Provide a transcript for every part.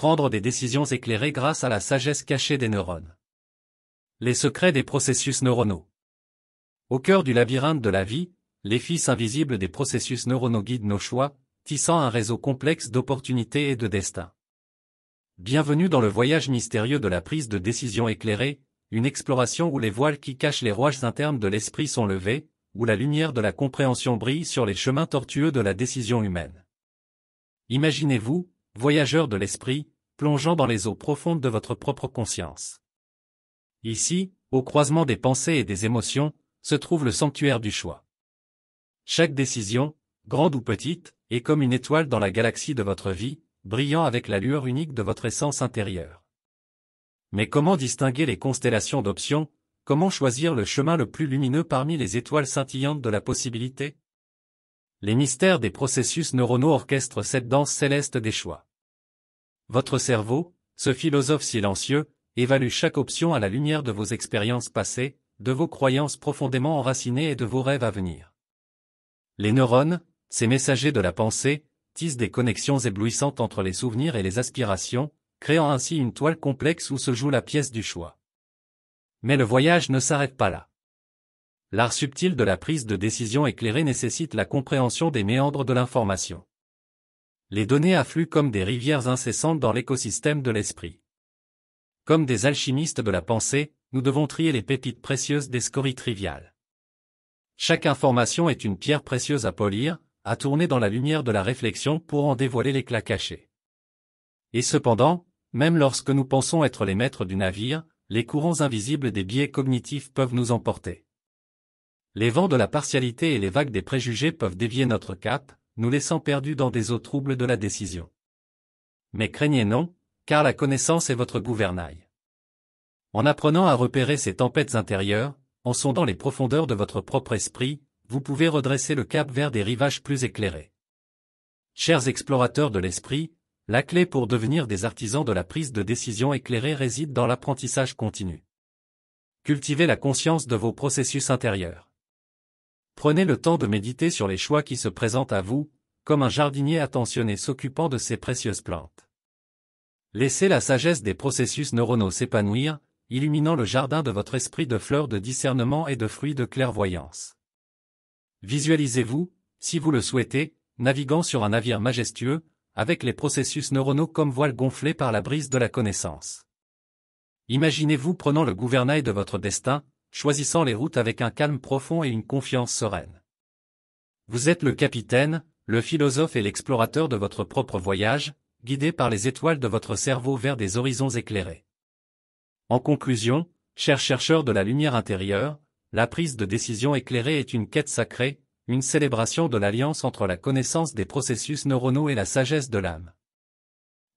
Prendre des décisions éclairées grâce à la sagesse cachée des neurones. Les secrets des processus neuronaux. Au cœur du labyrinthe de la vie, les fils invisibles des processus neuronaux guident nos choix, tissant un réseau complexe d'opportunités et de destin. Bienvenue dans le voyage mystérieux de la prise de décision éclairée, une exploration où les voiles qui cachent les rouages internes de l'esprit sont levés, où la lumière de la compréhension brille sur les chemins tortueux de la décision humaine. Imaginez-vous, voyageur de l'esprit, plongeant dans les eaux profondes de votre propre conscience. Ici, au croisement des pensées et des émotions, se trouve le sanctuaire du choix. Chaque décision, grande ou petite, est comme une étoile dans la galaxie de votre vie, brillant avec la lueur unique de votre essence intérieure. Mais comment distinguer les constellations d'options, comment choisir le chemin le plus lumineux parmi les étoiles scintillantes de la possibilité? Les mystères des processus neuronaux orchestrent cette danse céleste des choix. Votre cerveau, ce philosophe silencieux, évalue chaque option à la lumière de vos expériences passées, de vos croyances profondément enracinées et de vos rêves à venir. Les neurones, ces messagers de la pensée, tissent des connexions éblouissantes entre les souvenirs et les aspirations, créant ainsi une toile complexe où se joue la pièce du choix. Mais le voyage ne s'arrête pas là. L'art subtil de la prise de décision éclairée nécessite la compréhension des méandres de l'information. Les données affluent comme des rivières incessantes dans l'écosystème de l'esprit. Comme des alchimistes de la pensée, nous devons trier les pépites précieuses des scories triviales. Chaque information est une pierre précieuse à polir, à tourner dans la lumière de la réflexion pour en dévoiler l'éclat caché. Et cependant, même lorsque nous pensons être les maîtres du navire, les courants invisibles des biais cognitifs peuvent nous emporter. Les vents de la partialité et les vagues des préjugés peuvent dévier notre cap, nous laissant perdus dans des eaux troubles de la décision. Mais craignez non, car la connaissance est votre gouvernail. En apprenant à repérer ces tempêtes intérieures, en sondant les profondeurs de votre propre esprit, vous pouvez redresser le cap vers des rivages plus éclairés. Chers explorateurs de l'esprit, la clé pour devenir des artisans de la prise de décision éclairée réside dans l'apprentissage continu. Cultivez la conscience de vos processus intérieurs. Prenez le temps de méditer sur les choix qui se présentent à vous, comme un jardinier attentionné s'occupant de ses précieuses plantes. Laissez la sagesse des processus neuronaux s'épanouir, illuminant le jardin de votre esprit de fleurs de discernement et de fruits de clairvoyance. Visualisez-vous, si vous le souhaitez, naviguant sur un navire majestueux, avec les processus neuronaux comme voile gonflée par la brise de la connaissance. Imaginez-vous prenant le gouvernail de votre destin, choisissant les routes avec un calme profond et une confiance sereine. Vous êtes le capitaine, le philosophe et l'explorateur de votre propre voyage, guidé par les étoiles de votre cerveau vers des horizons éclairés. En conclusion, chers chercheurs de la lumière intérieure, la prise de décision éclairée est une quête sacrée, une célébration de l'alliance entre la connaissance des processus neuronaux et la sagesse de l'âme.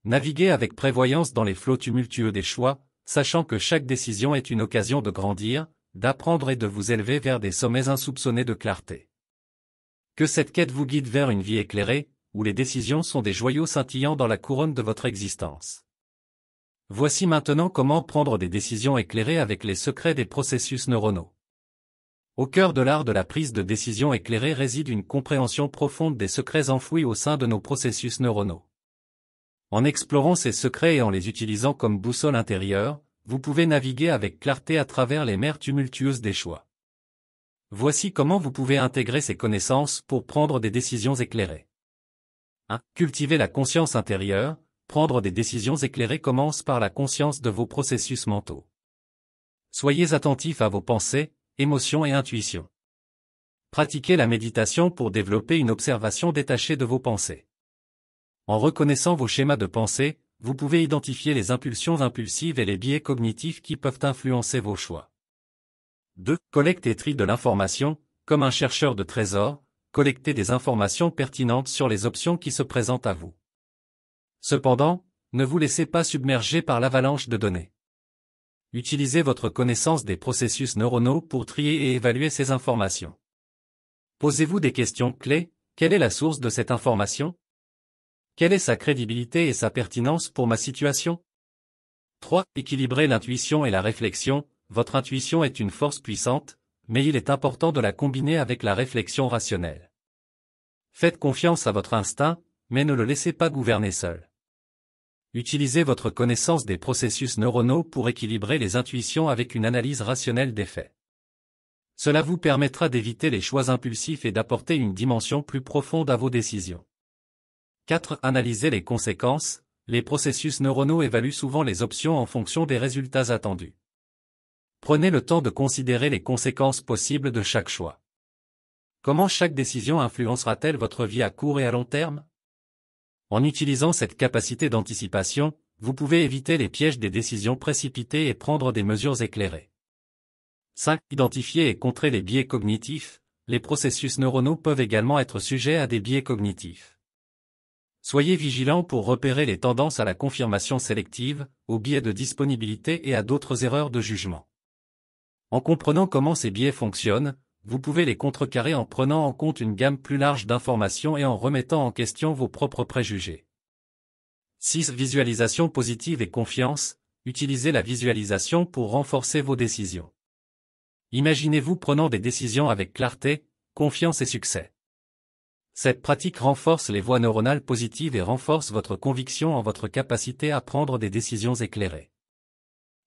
Naviguez avec prévoyance dans les flots tumultueux des choix, sachant que chaque décision est une occasion de grandir, d'apprendre et de vous élever vers des sommets insoupçonnés de clarté. Que cette quête vous guide vers une vie éclairée, où les décisions sont des joyaux scintillants dans la couronne de votre existence. Voici maintenant comment prendre des décisions éclairées avec les secrets des processus neuronaux. Au cœur de l'art de la prise de décision éclairée réside une compréhension profonde des secrets enfouis au sein de nos processus neuronaux. En explorant ces secrets et en les utilisant comme boussole intérieure, vous pouvez naviguer avec clarté à travers les mers tumultueuses des choix. Voici comment vous pouvez intégrer ces connaissances pour prendre des décisions éclairées. 1. Cultiver la conscience intérieure. Prendre des décisions éclairées commence par la conscience de vos processus mentaux. Soyez attentifs à vos pensées, émotions et intuitions. Pratiquez la méditation pour développer une observation détachée de vos pensées. En reconnaissant vos schémas de pensée, vous pouvez identifier les impulsions impulsives et les biais cognitifs qui peuvent influencer vos choix. 2. Collecte et trie de l'information. Comme un chercheur de trésors, collectez des informations pertinentes sur les options qui se présentent à vous. Cependant, ne vous laissez pas submerger par l'avalanche de données. Utilisez votre connaissance des processus neuronaux pour trier et évaluer ces informations. Posez-vous des questions clés. Quelle est la source de cette information? Quelle est sa crédibilité et sa pertinence pour ma situation? 3. Équilibrez l'intuition et la réflexion. Votre intuition est une force puissante, mais il est important de la combiner avec la réflexion rationnelle. Faites confiance à votre instinct, mais ne le laissez pas gouverner seul. Utilisez votre connaissance des processus neuronaux pour équilibrer les intuitions avec une analyse rationnelle des faits. Cela vous permettra d'éviter les choix impulsifs et d'apporter une dimension plus profonde à vos décisions. 4. Analysez les conséquences. Les processus neuronaux évaluent souvent les options en fonction des résultats attendus. Prenez le temps de considérer les conséquences possibles de chaque choix. Comment chaque décision influencera-t-elle votre vie à court et à long terme? En utilisant cette capacité d'anticipation, vous pouvez éviter les pièges des décisions précipitées et prendre des mesures éclairées. 5. Identifier et contrer les biais cognitifs. Les processus neuronaux peuvent également être sujets à des biais cognitifs. Soyez vigilant pour repérer les tendances à la confirmation sélective, aux biais de disponibilité et à d'autres erreurs de jugement. En comprenant comment ces biais fonctionnent, vous pouvez les contrecarrer en prenant en compte une gamme plus large d'informations et en remettant en question vos propres préjugés. 6. Visualisation positive et confiance. Utilisez la visualisation pour renforcer vos décisions. Imaginez-vous prenant des décisions avec clarté, confiance et succès. Cette pratique renforce les voies neuronales positives et renforce votre conviction en votre capacité à prendre des décisions éclairées.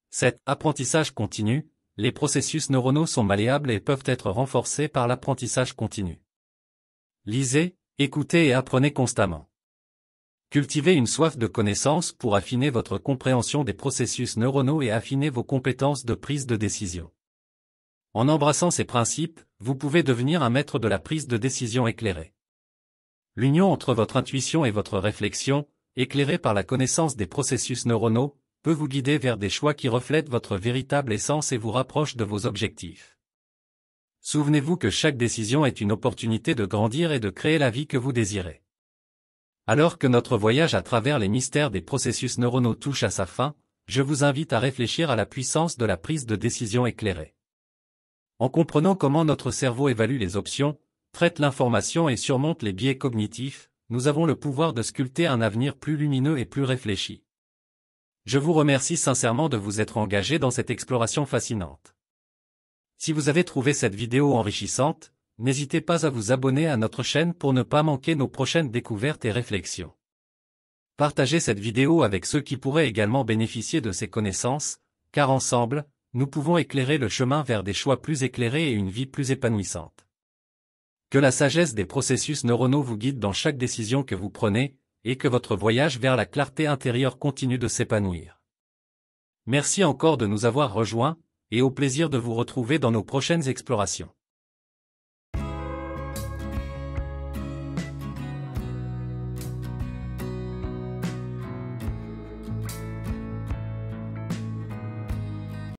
7. Apprentissage continu. Les processus neuronaux sont malléables et peuvent être renforcés par l'apprentissage continu. Lisez, écoutez et apprenez constamment. Cultivez une soif de connaissance pour affiner votre compréhension des processus neuronaux et affiner vos compétences de prise de décision. En embrassant ces principes, vous pouvez devenir un maître de la prise de décision éclairée. L'union entre votre intuition et votre réflexion, éclairée par la connaissance des processus neuronaux, peut vous guider vers des choix qui reflètent votre véritable essence et vous rapprochent de vos objectifs. Souvenez-vous que chaque décision est une opportunité de grandir et de créer la vie que vous désirez. Alors que notre voyage à travers les mystères des processus neuronaux touche à sa fin, je vous invite à réfléchir à la puissance de la prise de décision éclairée. En comprenant comment notre cerveau évalue les options, traite l'information et surmonte les biais cognitifs, nous avons le pouvoir de sculpter un avenir plus lumineux et plus réfléchi. Je vous remercie sincèrement de vous être engagé dans cette exploration fascinante. Si vous avez trouvé cette vidéo enrichissante, n'hésitez pas à vous abonner à notre chaîne pour ne pas manquer nos prochaines découvertes et réflexions. Partagez cette vidéo avec ceux qui pourraient également bénéficier de ces connaissances, car ensemble, nous pouvons éclairer le chemin vers des choix plus éclairés et une vie plus épanouissante. Que la sagesse des processus neuronaux vous guide dans chaque décision que vous prenez, et que votre voyage vers la clarté intérieure continue de s'épanouir. Merci encore de nous avoir rejoints, et au plaisir de vous retrouver dans nos prochaines explorations.